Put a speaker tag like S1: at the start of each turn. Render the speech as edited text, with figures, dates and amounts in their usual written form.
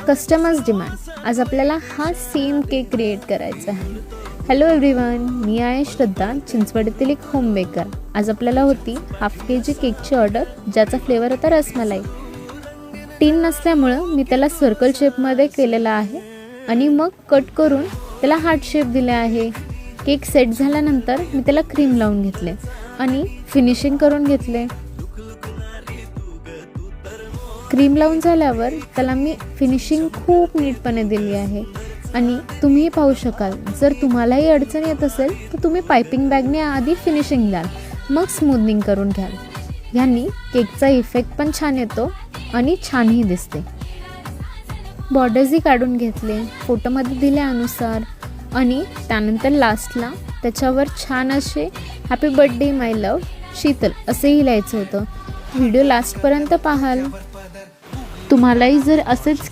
S1: Customers demand. आज आपल्याला हा सेम केक क्रिएट करायचा आहे. हॅलो एव्हरीवन, मी आहे श्रद्धा, चिंचवडीतील एक होम बेकर. आज आपल्याला होती हाफ KG केकची ऑर्डर, ज्याचा फ्लेवर होता रसमलाई. टीन नसल्यामुळं मी त्याला सर्कल शेपमध्ये केलेला आहे आणि मग कट करून त्याला हार्ट शेप दिला आहे. केक सेट झाल्यानंतर मी त्याला क्रीम लावून घेतले आणि फिनिशिंग करून घेतले. क्रीम लावून झाल्यावर त्याला मी फिनिशिंग खूप नीटपणे दिली आहे आणि तुम्ही पाहू शकाल, जर तुम्हालाही अडचण येत असेल तर तुम्ही पायपिंग बॅगने आधी फिनिशिंग द्याल, मग स्मूथनिंग करून घ्याल. ह्यांनी केकचा इफेक्ट पण छान येतो आणि छानही दिसते. बॉर्डर्सही काढून घेतले फोटोमध्ये दिल्यानुसार आणि त्यानंतर लास्टला त्याच्यावर छान असे हॅपी बर्थडे माय लव्ह शीतल असेही लिहायचं होतं. व्हिडिओ लास्टपर्यंत पाहाल. तुम्हालाही जर असेच